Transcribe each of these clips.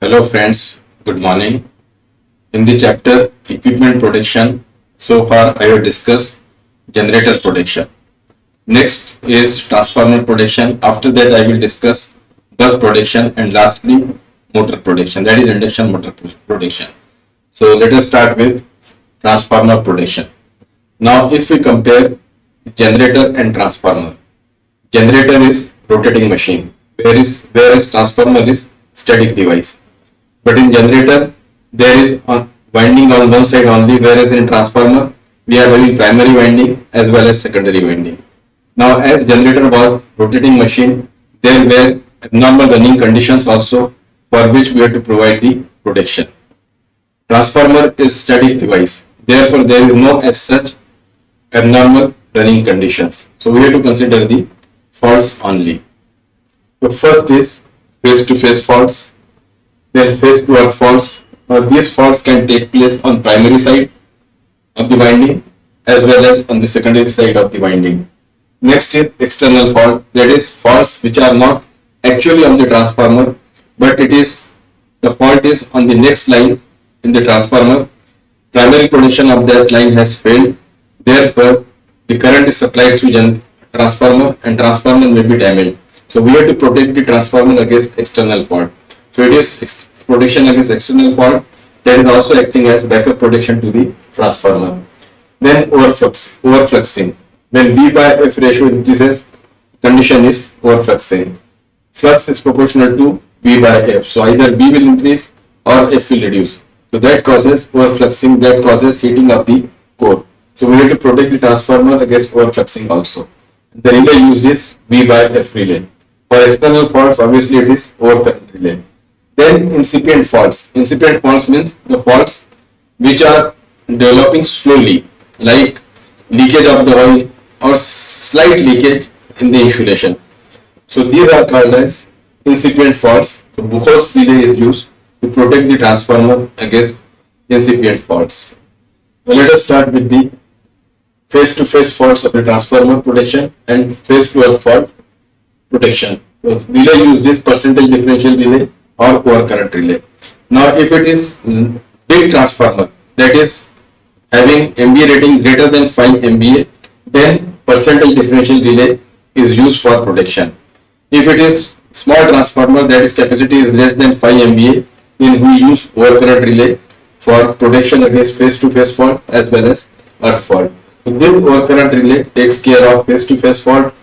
Hello friends, good morning. In the chapter Equipment Protection, so far I have discussed generator protection. Next is transformer protection. After that I will discuss bus protection and lastly motor protection, that is induction motor protection. So let us start with transformer protection. Now if we compare generator and transformer, generator is rotating machine, whereas transformer is static device. But in generator, there is winding on one side only, whereas in transformer, we are having primary winding as well as secondary winding. Now, as generator was rotating machine, there were abnormal running conditions also for which we have to provide the protection. Transformer is static device, therefore there is no as such abnormal running conditions. So we have to consider the faults only. So first is face-to-face faults. Then phase to earth faults. Now these faults can take place on primary side of the winding as well as on the secondary side of the winding. Next is external fault, that is faults which are not actually on the transformer, but the fault is on the next line in the transformer. Primary protection of that line has failed, therefore the current is supplied through transformer and transformer may be damaged. So we have to protect the transformer against external fault. So it is protection against external fault that is also acting as backup protection to the transformer. Then overfluxing. When V by F ratio increases, condition is overfluxing. Flux is proportional to V by F. So either V will increase or F will reduce. So that causes overfluxing, that causes heating of the core. So we have to protect the transformer against overfluxing also. The relay used is V by F relay. For external faults, obviously it is overcurrent relay. Then incipient faults. Incipient faults means the faults which are developing slowly, like leakage of the oil or slight leakage in the insulation. So these are called as incipient faults. So Buchholz relay is used to protect the transformer against incipient faults. Now let us start with the face-to-face faults of the transformer protection and face-to-earth fault protection. So relay used is percentage differential relay or overcurrent relay. Now if it is big transformer, that is having MVA rating greater than 5 MVA, then percentage differential relay is used for protection. If it is small transformer, that is capacity is less than 5 MVA, then we use overcurrent relay for protection against face-to-face fault as well as earth fault. So this overcurrent relay takes care of face-to-face fault,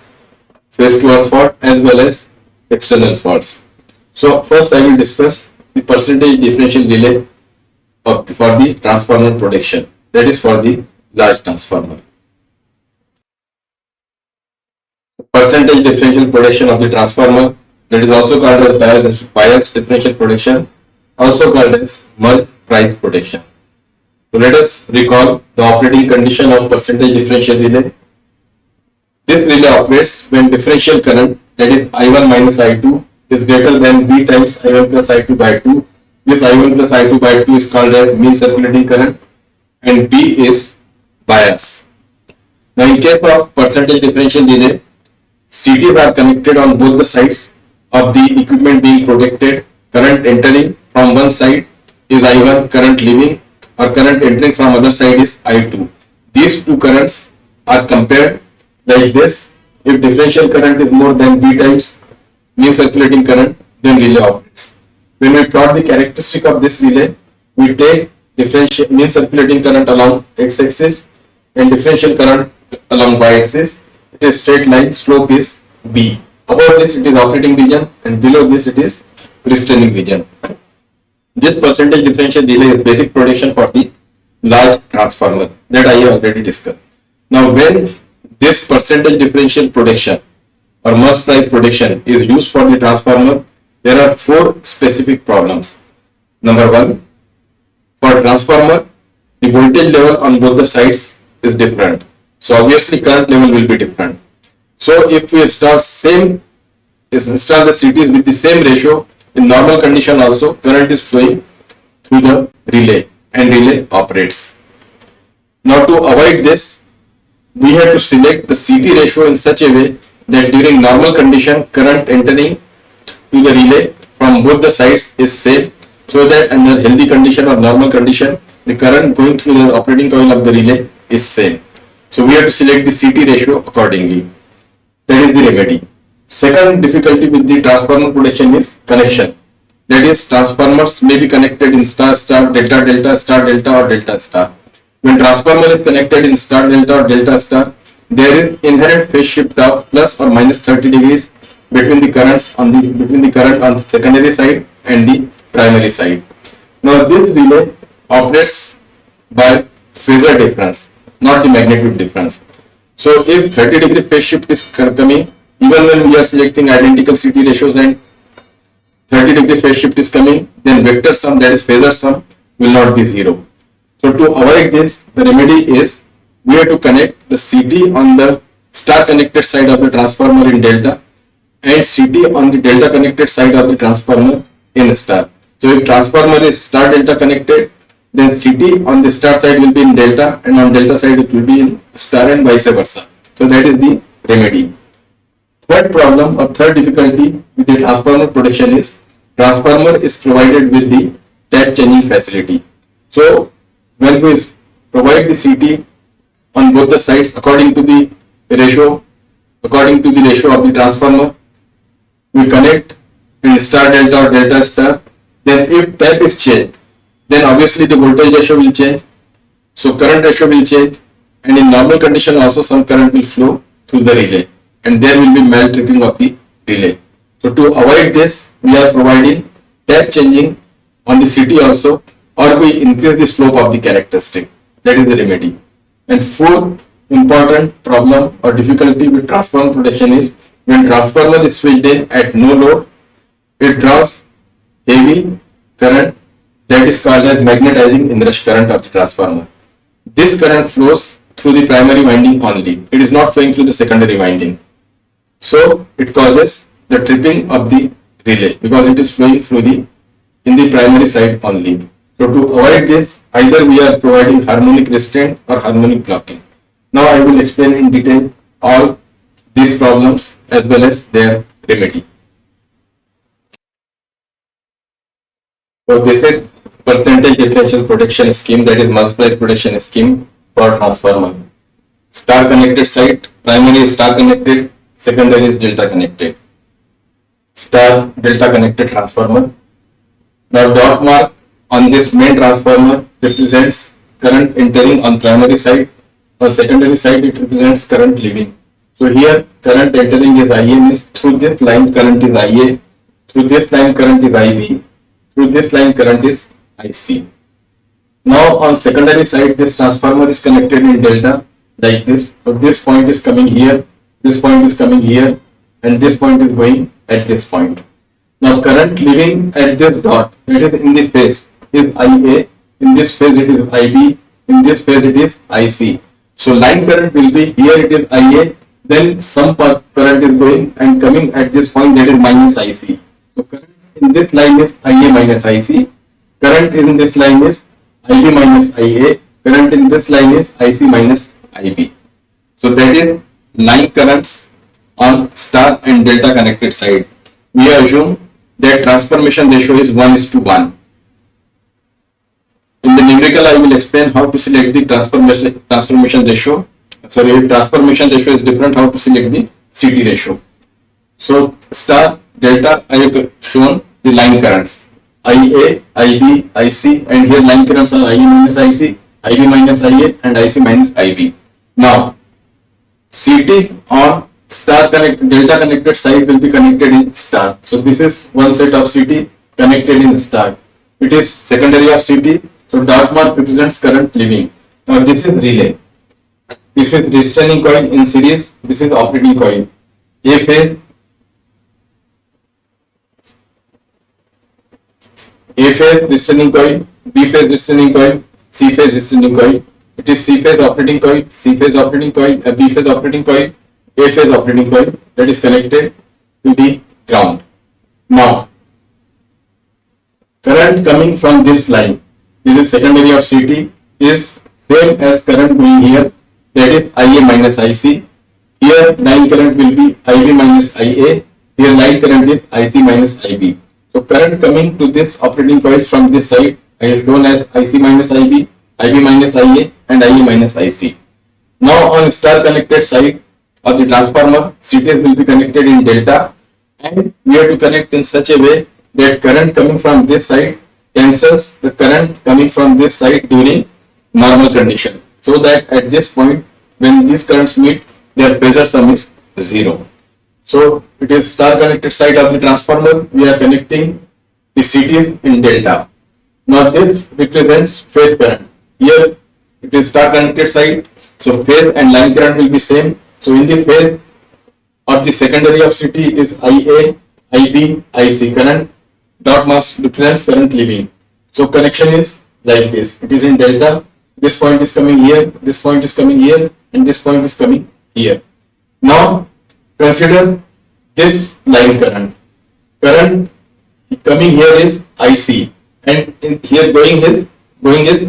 face-to-earth fault as well as external faults. So first I will discuss the percentage differential relay for the transformer protection, that is for the large transformer. Percentage differential protection of the transformer, that is also called as bias differential protection, also called as Merz price protection. So let us recall the operating condition of percentage differential relay. This relay operates when differential current, that is I1 minus I2, is greater than V times I1 plus I2 by 2. This I1 plus I2 by 2 is called as mean circulating current and B is bias. Now in case of percentage differential relay, CTs are connected on both the sides of the equipment being protected. Current entering from one side is I1, current leaving or current entering from other side is I2. These two currents are compared like this. If differential current is more than V times mean circulating current, then relay operates. When we plot the characteristic of this relay, we take differential mean circulating current along x-axis and differential current along y-axis. It is straight line, slope is B. Above this it is operating region and below this it is restraining region. This percentage differential relay is basic protection for the large transformer that I have already discussed. Now when this percentage differential protection or Merz price protection is used for the transformer, there are 4 specific problems. Number 1, for transformer, the voltage level on both the sides is different. So obviously current level will be different. So if we install the CTs with the same ratio, in normal condition also current is flowing through the relay and relay operates. Now to avoid this, we have to select the CT ratio in such a way that during normal condition current entering to the relay from both the sides is same so that under healthy condition or normal condition, the current going through the operating coil of the relay is same. So we have to select the CT ratio accordingly. That is the remedy. Second difficulty with the transformer protection is connection. That is, transformers may be connected in star star, delta delta, star delta or delta star. When transformer is connected in star delta or delta star, there is inherent phase shift of plus or minus 30 degrees between the currents on the current on the secondary side and the primary side. Now this relay operates by phasor difference, not the magnitude difference. So if 30-degree phase shift is coming, even when we are selecting identical CT ratios and 30-degree phase shift is coming, then vector sum, that is phasor sum, will not be 0. So to avoid this, the remedy is we have to connect the CT on the star connected side of the transformer in delta and CT on the delta connected side of the transformer in star. So if transformer is star delta connected, then CT on the star side will be in delta and on delta side it will be in star and vice versa. So that is the remedy. Third problem or third difficulty with the transformer protection is transformer is provided with the tap changing facility. So when we provide the CT on both the sides according to the ratio of the transformer, we connect in star delta or delta star. Then if tap is changed, then obviously the voltage ratio will change, so current ratio will change, and in normal condition also some current will flow through the relay and there will be maltripping of the relay. So to avoid this, we are providing tap changing on the CT also, or we increase the slope of the characteristic. That is the remedy. And fourth important problem or difficulty with transformer protection is when transformer is filled in at no load, it draws heavy current that is called as magnetizing inrush current of the transformer. This current flows through the primary winding only. It is not flowing through the secondary winding. So it causes the tripping of the relay because it is flowing through in the primary side only. So to avoid this, either we are providing harmonic restraint or harmonic blocking. Now I will explain in detail all these problems as well as their remedy. So this is percentage differential protection scheme, that is multiplier protection scheme for transformer. Star connected side, primary is star connected, secondary is delta connected. Star delta connected transformer. Now dot mark on this main transformer represents current entering on primary side. On secondary side it represents current leaving. So here current entering is IA, means through this line current is IA, through this line current is IB, through this line current is IC. Now on secondary side this transformer is connected in delta like this. So this point is coming here, this point is coming here, and this point is going at this point. Now current leaving at this dot, that is in this phase, is IA, in this phase it is IB, in this phase it is IC. So line current will be here, it is IA, then some current is going and coming at this point, that is minus IC. So current in this line is IA minus IC, current in this line is IB minus IA, current in this line is IC minus IB. So that is line currents on star and delta connected side. We assume that transformation ratio is 1:1. In the numerical, I will explain how to select the transformation ratio. Sorry, if transformation ratio is different, how to select the CT ratio. So star, delta, I have shown the line currents. IA, IB, IC, and here line currents are IA minus IC, IB minus IA, and IC minus IB. Now, CT on star delta connected side will be connected in star. So this is one set of CT connected in star. It is secondary of CT. So dot mark represents current leaving. Now this is relay. This is restraining coil in series. This is operating coil. A phase restraining coil, B phase restraining coil, C phase restraining coil. It is C phase operating coil, C phase operating coil, B phase operating coil, A phase operating coil that is connected to the ground. Now, current coming from this line, this is secondary of CT, is same as current going here, that is IA minus IC. Here line current will be IB minus IA. Here line current is IC minus IB. So current coming to this operating coil from this side I have shown as IC minus IB, IB minus IA and IA minus IC. Now on star connected side of the transformer, CTs will be connected in delta, and we have to connect in such a way that current coming from this side cancels the current coming from this side during normal condition, so that at this point when these currents meet, their phasor sum is 0. So it is star connected side of the transformer, we are connecting the CTs in delta. Now this represents phase current. Here it is star connected side, so phase and line current will be same. So in the phase of the secondary of CT, it is IA, IB, IC. Current dot mass represents current leaving. So connection is like this. It is in delta. This point is coming here, this point is coming here, and this point is coming here. Now consider this line current. Current coming here is IC, and in here going is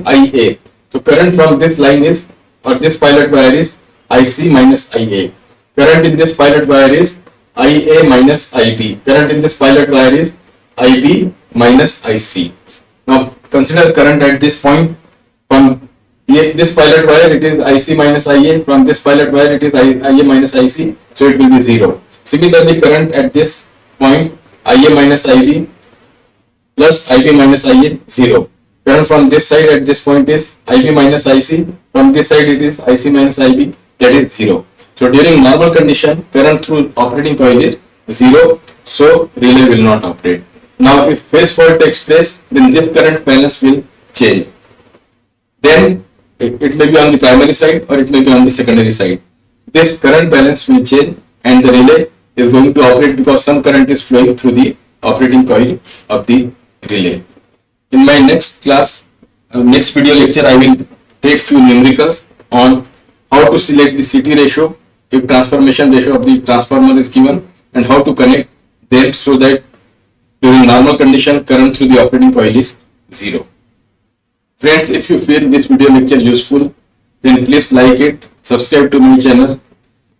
IA. So current from this line is, or this pilot wire is IC minus IA. Current in this pilot wire is IA minus IB. Current in this pilot wire is IB minus IC. Now consider current at this point. From this pilot wire it is IC minus IA. From this pilot wire it is IA minus IC. So it will be 0. Similarly, current at this point IA minus IB plus IB minus IA 0. Current from this side at this point is IB minus IC. From this side it is IC minus IB, that is 0. So during normal condition, current through operating coil is 0. So relay will not operate. Now if phase fault takes place, then this current balance will change. Then it may be on the primary side or it may be on the secondary side. This current balance will change and the relay is going to operate because some current is flowing through the operating coil of the relay. In my next class, next video lecture, I will take few numericals on how to select the CT ratio if transformation ratio of the transformer is given, and how to connect them so that during normal condition current through the operating coil is 0. Friends, if you feel this video lecture useful, then please like it, subscribe to my channel,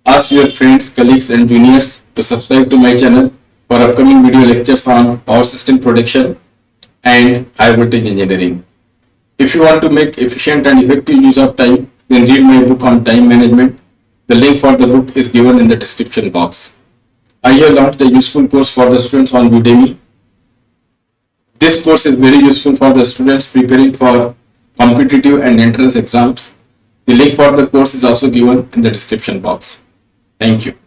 ask your friends, colleagues and juniors to subscribe to my channel for upcoming video lectures on power system production and high voltage engineering. If you want to make efficient and effective use of time, then read my book on time management. The link for the book is given in the description box. I have launched a useful course for the students on UDEMY. This course is very useful for the students preparing for competitive and entrance exams. The link for the course is also given in the description box. Thank you.